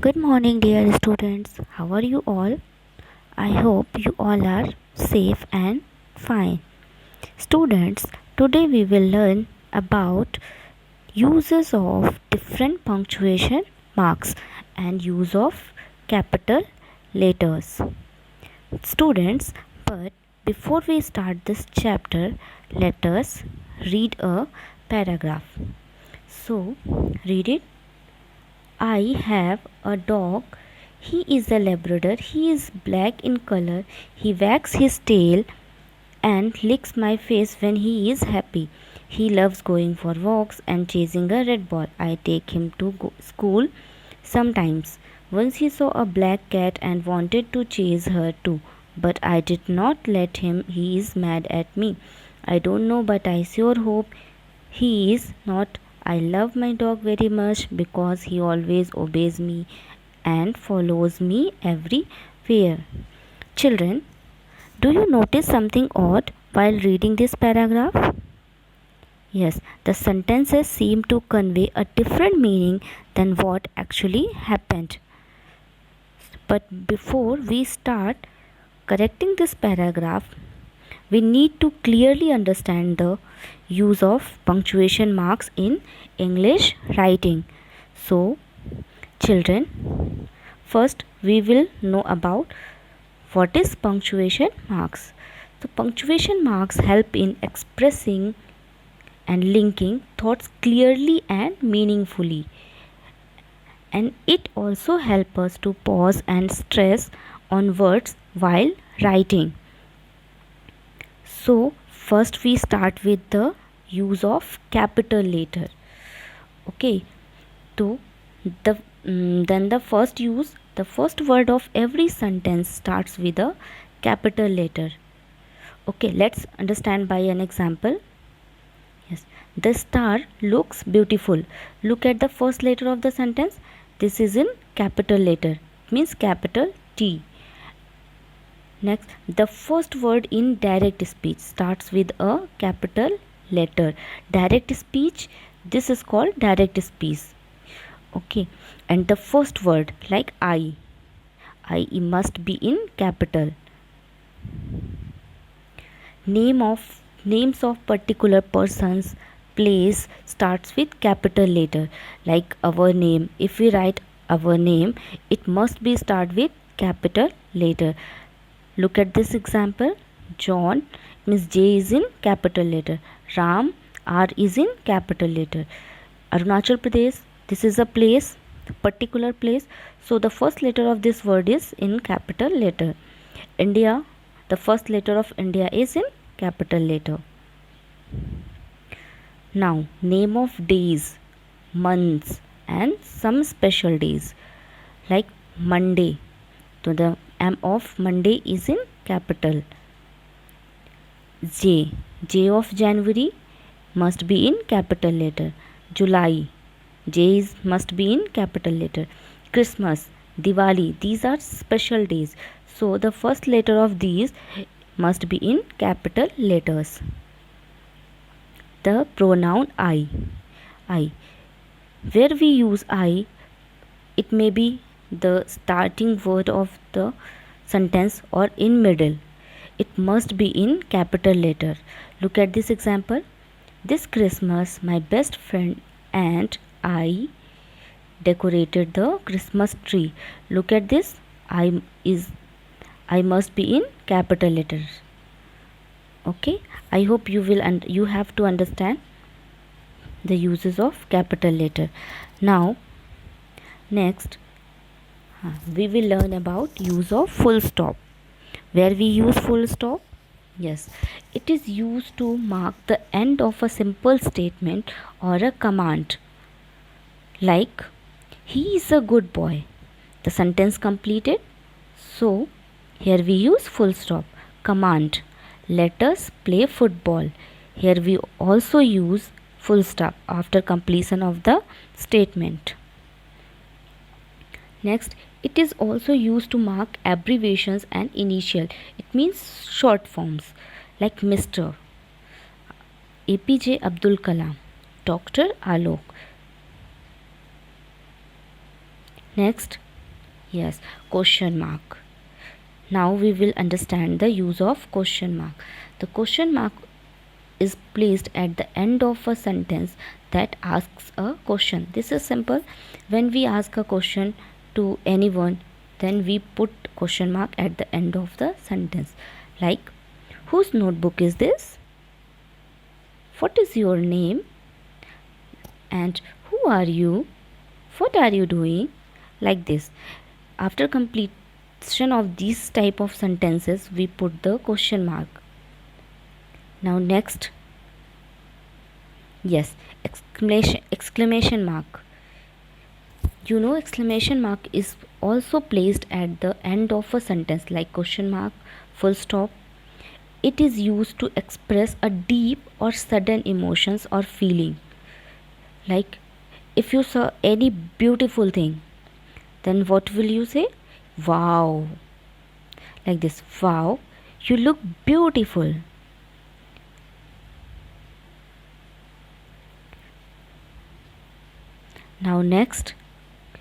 Good morning, dear students. How are you all? I hope you all are safe and fine. Students, today we will learn about uses of different punctuation marks and use of capital letters. Students, but before we start this chapter, let us read a paragraph. So, read it. I have a dog. He is a Labrador. He is black in color. He wags his tail and licks my face when he is happy. He loves going for walks and chasing a red ball. I take him to school sometimes. Once he saw a black cat and wanted to chase her too, but I did not let him. He is mad at me. I don't know, but I sure hope he is not. I love my dog very much because he always obeys me and follows me everywhere. Children, do you notice something odd while reading this paragraph? Yes, the sentences seem to convey a different meaning than what actually happened. But before we start correcting this paragraph, we need to clearly understand the use of punctuation marks in English writing. So, children, first we will know about what is punctuation marks. So, punctuation marks help in expressing and linking thoughts clearly and meaningfully. And it also helps us to pause and stress on words while writing. So first we start with the use of capital letter. Okay, so then the first word of every sentence starts with a capital letter. Okay, let's understand by an example. Yes, the star looks beautiful. Look at the first letter of the sentence. This is in capital letter, means capital T. Next, the first word in direct speech starts with a capital letter. Direct speech, this is called direct speech. Okay, and the first word like I must be in capital. Names of particular persons, place starts with capital letter. Like our name, if we write our name, it must be start with capital letter. Look at this example. John means J is in capital letter. Ram, R is in capital letter. Arunachal Pradesh, this is a place, particular place. So the first letter of this word is in capital letter. India, the first letter of India is in capital letter. Now, name of days, months and some special days like Monday. So the M of Monday is in capital. J of January must be in capital letter. July, J must be in capital letter. Christmas, Diwali, these are special days. So the first letter of these must be in capital letters. The pronoun I. Where we use I, it may be the starting word of the sentence or in middle. It must be in capital letter. Look at this example. This Christmas my best friend and I decorated the Christmas tree. Look at this. I must be in capital letters. Okay, I hope you will and you have to understand the uses of capital letter. Now next we will learn about use of full stop. Where we use full stop? Yes, it is used to mark the end of a simple statement or a command. Like, he is a good boy. The sentence completed. So, here we use full stop. Command, let us play football. Here we also use full stop after completion of the statement. Next, it is also used to mark abbreviations and initial. It means short forms like Mr. APJ Abdul Kalam, Dr. Alok. Next, Yes, question mark. Now we will understand the use of question mark. The question mark is placed at the end of a sentence that asks a question. This is simple. When we ask a question to anyone, then we put question mark at the end of the sentence. Like, whose notebook is this? What is your name? And who are you? What are you doing? Like this. After completion of these type of sentences, we put the question mark. Now next, yes, exclamation mark. You know, exclamation mark is also placed at the end of a sentence like question mark, full stop. It is used to express a deep or sudden emotions or feeling. Like if you saw any beautiful thing, then what will you say? Wow. Like this, wow, you look beautiful. Now next,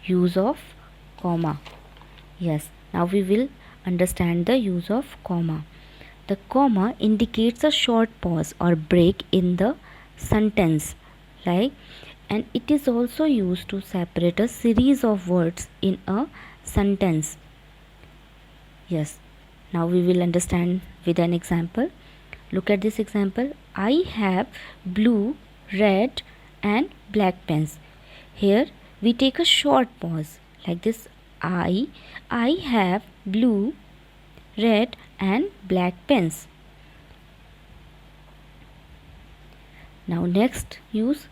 use of comma. Yes, now we will understand the use of comma. The comma indicates a short pause or break in the sentence, like, and it is also used to separate a series of words in a sentence. Yes, now we will understand with an example. Look at this example. I have blue, red and black pens. Here we take a short pause like this. I have blue, red and black pens. Now next use,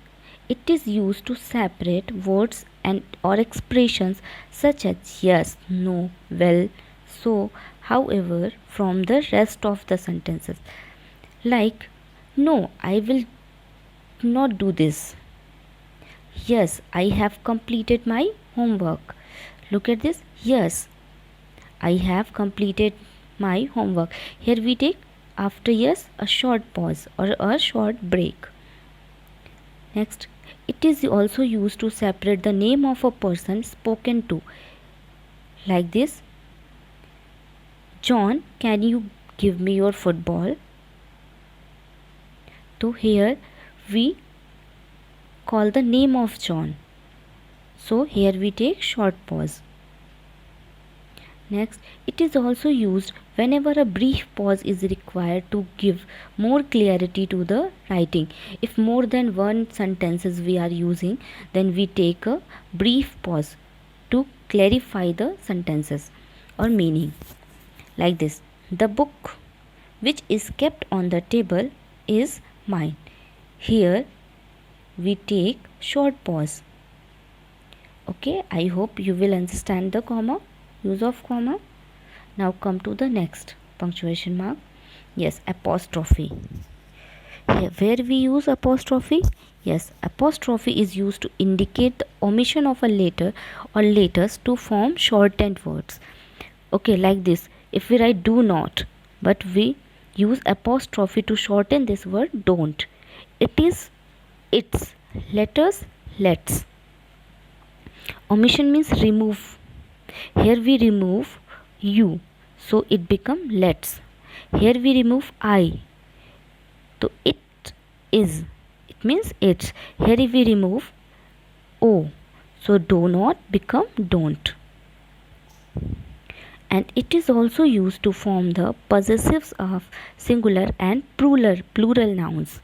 it is used to separate words and or expressions such as yes, no, well, so, however from the rest of the sentences. Like, no, I will not do this. Yes, I have completed my homework. Look at this. Yes, I have completed my homework. Here we take after yes a short pause or a short break. Next, it is also used to separate the name of a person spoken to. Like this. John, can you give me your football? So here we call the name of John. So here we take short pause. Next, it is also used whenever a brief pause is required to give more clarity to the writing. If more than one sentences we are using, then we take a brief pause to clarify the sentences or meaning. Like this, the book which is kept on the table is mine. Here we take short pause. Okay, I hope you will understand the comma, use of comma. Now come to the next punctuation mark. Yes, apostrophe. Here, where we use apostrophe? Yes, apostrophe is used to indicate the omission of a letter or letters to form shortened words. Okay, like this. If we write do not, but we use apostrophe to shorten this word don't. It is its, letters, let's. Omission means remove. Here we remove you, so it become let's. Here we remove I, so it is. It means it's. Here we remove O, so do not become don't. And it is also used to form the possessives of singular and plural nouns.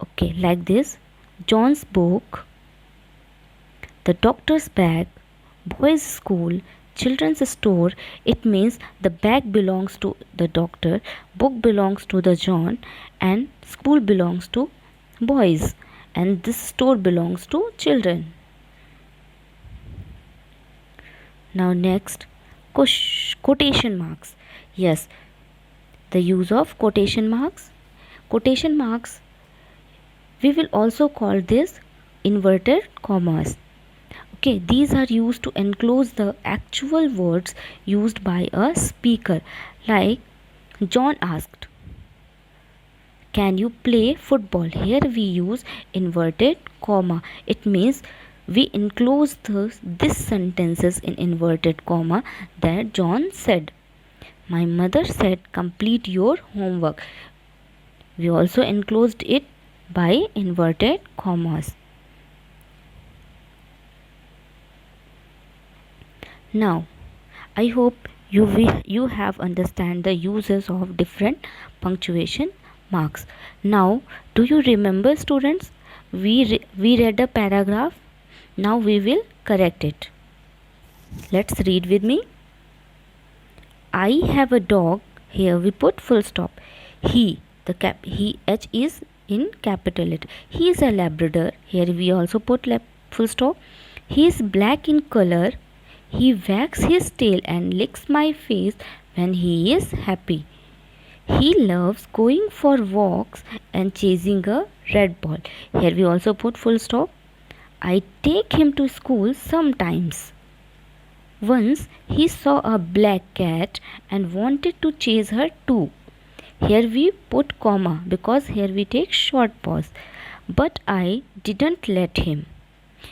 Okay, like this. John's book, the doctor's bag, boys' school, children's store. It means the bag belongs to the doctor, book belongs to the John, and school belongs to boys, and this store belongs to children. Now next, quotation marks. Yes, the use of quotation marks. Quotation marks, we will also call this inverted commas. Okay, these are used to enclose the actual words used by a speaker. Like John asked, can you play football? Here we use inverted comma. It means we enclose this sentences in inverted comma that John said. My mother said, complete your homework. We also enclosed it by inverted commas. Now, I hope you have understand the uses of different punctuation marks. Now, do you remember, students? We read a paragraph. Now we will correct it. Let's read with me. I have a dog. Here we put full stop. He H is in capital letter. He is a Labrador. Here we also put full stop. He is black in color. He wags his tail and licks my face when he is happy. He loves going for walks and chasing a red ball. Here we also put full stop. I take him to school sometimes. Once he saw a black cat and wanted to chase her too. Here we put comma because here we take short pause. But I didn't let him.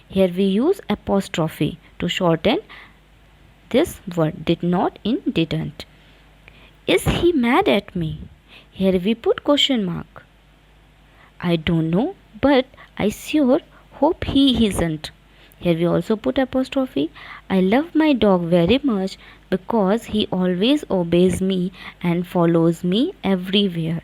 Here we use apostrophe to shorten this word, did not in didn't. Is he mad at me? Here we put question mark. I don't know, but I sure hope he isn't. Here we also put apostrophe. I love my dog very much because he always obeys me and follows me everywhere.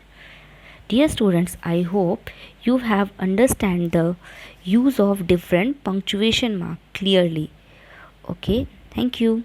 Dear students, I hope you have understand the use of different punctuation mark clearly. Okay, thank you.